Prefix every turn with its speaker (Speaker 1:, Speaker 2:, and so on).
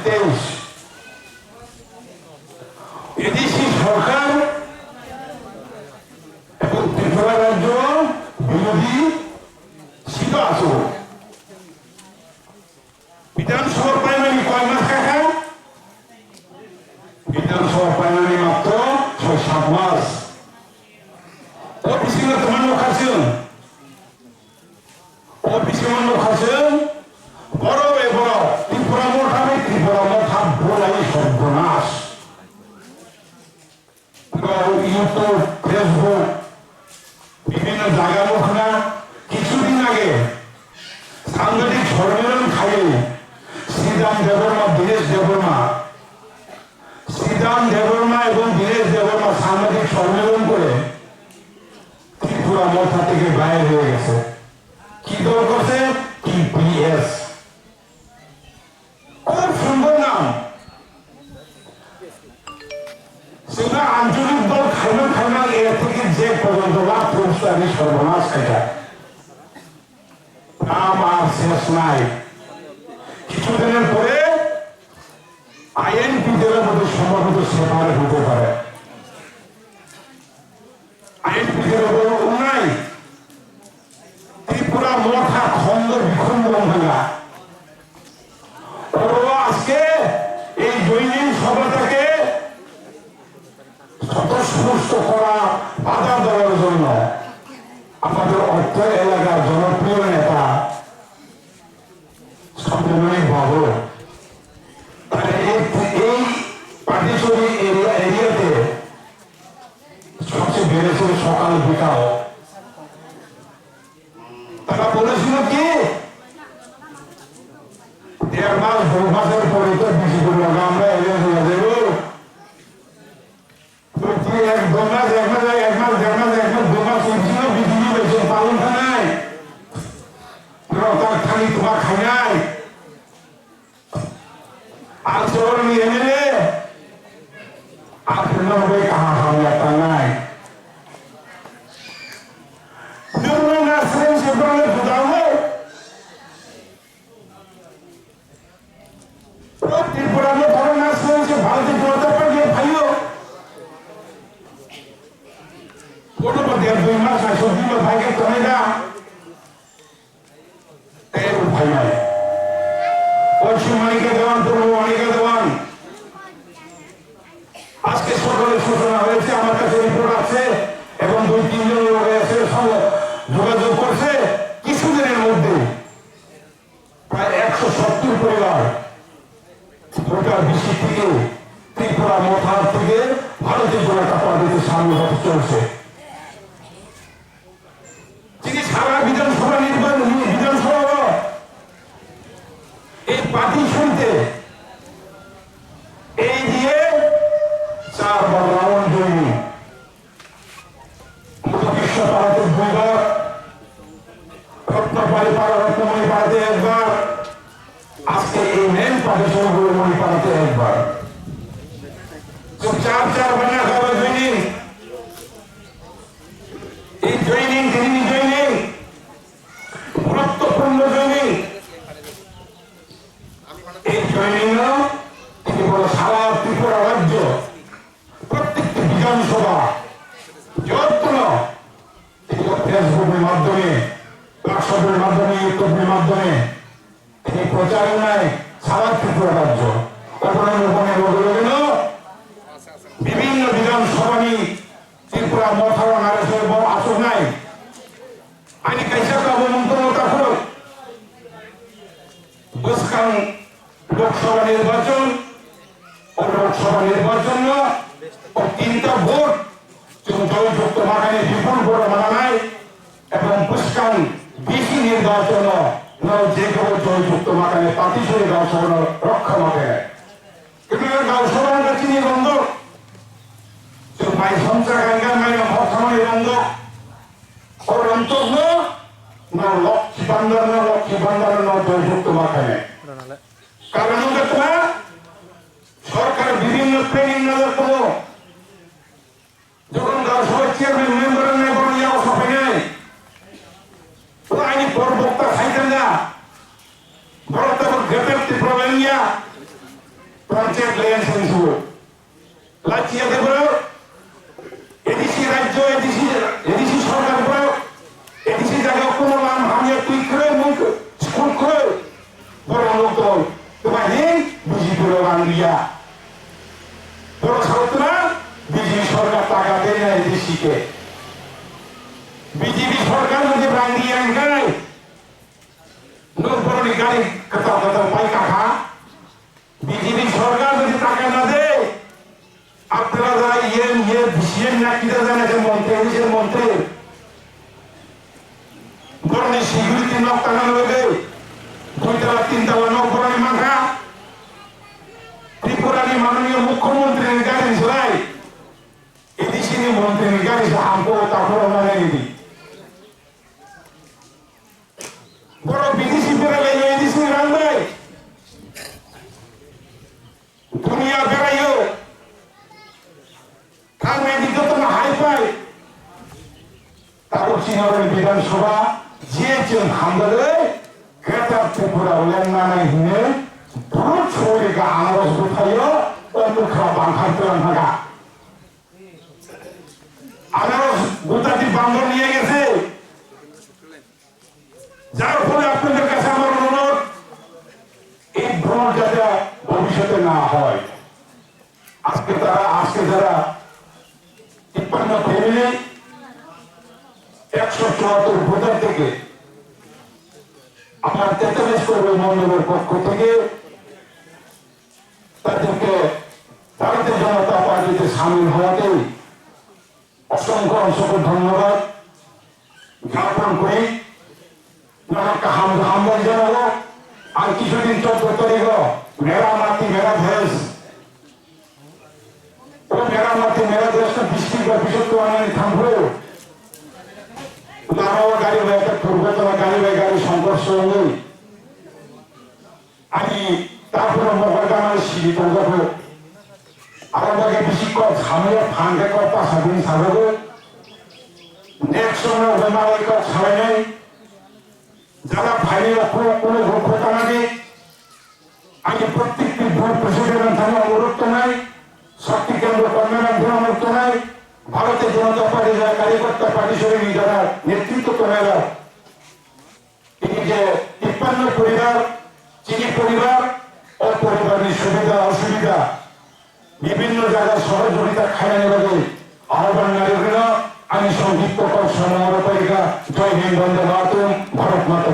Speaker 1: 2023 এদেশি সরকার এবং ত্রিপুরা রাজ্য বিরোধী ছিল আসো বিধানসভা প্রাইমারি কয় মাস কাকা বিধানসভা প্রাইমারি মাত্র 6-7 মাস অফিসে তোমার লোক আছেন অফিসে লোক আছেন বড় বড় ত্রিপুরা মোটামে ত্রিপুরা মোটা বলাই সর্বনাশ ইউটিউব ফেসবুক বিভিন্ন জায়গা মুখ না কিছুদিন আগে সাংবাদিক সম্মেলন খাইয়ে শ্রীরাম দেববর্মা দীনেশ দেববর্মা শ্রীরাম দেববর্মা এবং দীনেশ দেববর্মা সাংবাদিক সম্মেলন করে ত্রিপুরা মোটা থেকে বাইরে হয়ে গেছে কি দল করছে টিপিএস খুব সুন্দর নাম সেটা আঞ্চলিক দল খাইমা এর থেকে যে পর্যন্ত লাভ পুরস্কারী সর্বনাশ খাইটা নাম আর শেষ নাই কিছুদিনের পরে আইএনপি দলের মধ্যে সম্ভবত সেপারেট হতে পারে আইএনপি দলের নাই ত্রিপুরা মোটা খন্ড বিখণ্ডন হইয়া আজকে এই দৈনিক সভাটাকে স্বতঃস্ফূর্ত করা বাধা দেওয়ার জন্য আমাদের অর্থ এলাকার জনপ্রিয় নেতা সম্মেলনী বাবু এই পাটিচুরি এরিয়াতে সবচেয়ে বেড়েছে সকাল বিকাল তারা বলেছিল কি 1.5 মাস 2 মাসের পরে তো বেশি করে আমরা এলে হয়ে যাব এক দু মাস 1 মাস 1 মাস 1.5 মাস 1 মাস 2 মাস হয়েছিল বিজুলি বেশি পালন নাই তার খালি তোমার খাই নাই আর চোর নিয়ে এমএলএ আপনার হবে কাহা হবে একটা নাই ত্রিপুরা में कोरोना से भारतीय जनता पार्टी भाइयों कोटो पर 2 मास सब्जी में भाई के कमेगा तेल भाई নাই পশ্চিম মানিকে দেওয়ান পূর্ব মানিকে দেওয়ান আজকে সকালে সূচনা হয়েছে আমার কাছে রিপোর্ট আছে এবং 2-3 জন লোক এসে যোগাযোগ করছে কিছুদিনের মধ্যে প্রায় 170 পরিবার গোটা বিশ্ব থেকে ত্রিপুরা মোথার থেকে ভারতীয় জনতা পার্টিতে সামিল হতে চলছে তিনি সারা বিধানসভা বিধানসভা এই পার্টি শুনতে এই দিয়ে 4 বার রাউন্ড জমি বিশ্ব পাড়াতে 2 বার রত্নপালি পাড়া রত্নমণি পাড়াতে 1 বার আজকে এই মেন পার্টিশন গুলো মনে পাড়াতে 1 বার তো 4 বানা হবে জয়নিং এই জয়নিং তিনি জয়নিং গুরুত্বপূর্ণ জয়নিং এই জয়নিং তিনি বড় সারা ত্রিপুরা রাজ্য প্রত্যেকটি বিধানসভা যত্ন ফেসবুকের মাধ্যমে হোয়াটসঅ্যাপের মাধ্যমে ইউটিউবের মাধ্যমে তিনি প্রচারণায় সারা ত্রিপুরা রাজ্য বিভিন্ন বিধানসভা নিয়ে ত্রিপুরা মথার নারেশের বড় আসর নাই আইনি কাইসা কাবু মন্ত্রণতা হল বুসকান লোকসভা নির্বাচন ও লোকসভা নির্বাচন ও 3টা ভোট জয়যুক্ত মাকানে বিপুল ভোট মানা নাই এবং বুসকান বেশি নির্বাচন যে কোনো জয়যুক্ত মাকানে পাতিসরি গাঁও সভা রক্ষা মাকে কিন্তু গাঁও সভা চিনি বন্ধ মাই সংসার গাঙ্গা মাই মহাসমানি বন্ধ ওর অন্তর্ন না লক্ষ্মী ভান্ডার না জয়যুক্ত মাকানে কারণ সরকার বিভিন্ন ট্রেনিং নেওয়ার কোনো যখন গাঁও সভার চেয়ারম্যান মেম্বারের নেই বড় যাওয়া সবাই নেই আইনি পরবর্তী খাইতেন না বড় তখন গেটের ত্রিপুরা পঞ্চায়েত লেন শুনছো লাচিয়া দেব এডিসি রাজ্য এডিসি সরকার বড় এডিসি জায়গা কোনো নাম হামিয়া তুই করে মুখ স্কুল করে বড় লোক তো তোমার নেই বিজেপি বাংলিয়া বড় ছাত্ররা বিজেপি সরকার টাকা দেয় না এডিসিকে বিজেপি সরকার যদি বাংলিয়া গায় নৌপরণী গাড়ি কথা কথা পাই কাকা বিজেপি সরকার যদি টাকা না দেয় আপনারা যারা সিএম না কিনা জানেন মন্ত্রী এডিসির মন্ত্রী বরণী সিকিউরিটি নক টাঙানো হয়ে দুইতলা তিনতলা নৌপরণী মাথা ত্রিপুরানি মাননীয় মুখ্যমন্ত্রীর গাড়ি চলাই এডিসির মন্ত্রীর গাড়ি আমকো তারপর মানে নিবি বড় বিদেশি বেড়ালে এডিসি রান্নাই দুনিয়া বেড়াইও কারমেদি যত না হাই পাই তারপর চীনের বিধানসভা যে হামদারে গ্রেটার ত্রিপুরা লেননা নাই হিনে বহুত ছড়িগা আনারস গুথাইও মুখা বাংখাইতে রান্নাগা আনারস গুতাটি বান্দর নিয়ে গেছে যার ফলে আপনাদের কাছে আমার অনুরোধ এই ভ্রমণ যাতে ভবিষ্যতে না হয় আজকে যারা 53 ফ্যামিলি 174 ভোটার থেকে আপনার 43 করবে মন্ডলের পক্ষ থেকে তাদেরকে ভারতীয় জনতা পার্টিতে সামিল হওয়াতে অসংখ্য ধন্যবাদ জ্ঞাপন করি হামদল জানাবো আর কিছুদিন 14 তারিখ মেরা মাটি মেরা দেশ ও মেরা মাটি মেরা দেশটা ডিস্ট্রিক্ট অফিসে আমি থামবো গাড়ি বা একটা দুর্ঘটনা গাড়ি সংঘর্ষ হলে আমি তারপরে মোকাবেলা সীমিত যাবো আমাদেরকে বেশি কম সামনে ফান্ডে কম 5 দিন সাজাবো নেক্সট সময় বেমারে কম ছাড়াই নেই যারা ভাইয়েরা কোনো ঘটনা নেই আমি প্রত্যেকটি ভোট প্রেসিডেন্ট থানা অনুরোধ নাই শক্তি কেন্দ্র কর্মীরা অনুরোধ নাই ভারতীয় জনতা পার্টি যারা কার্যকর্তা পার্টি সঙ্গে যারা নেতৃত্ব করেরা তিনি যে 53 পরিবার চিনি পরিবার ও পরিবারের সুবিধা অসুবিধা বিভিন্ন জায়গায় সহযোগিতা খায় নেবে আহ্বান নারীরা আমি সংক্ষিপ্ত কর সমারোহ জয় হিন্দ বন্দে মাতরম ভারত মাতা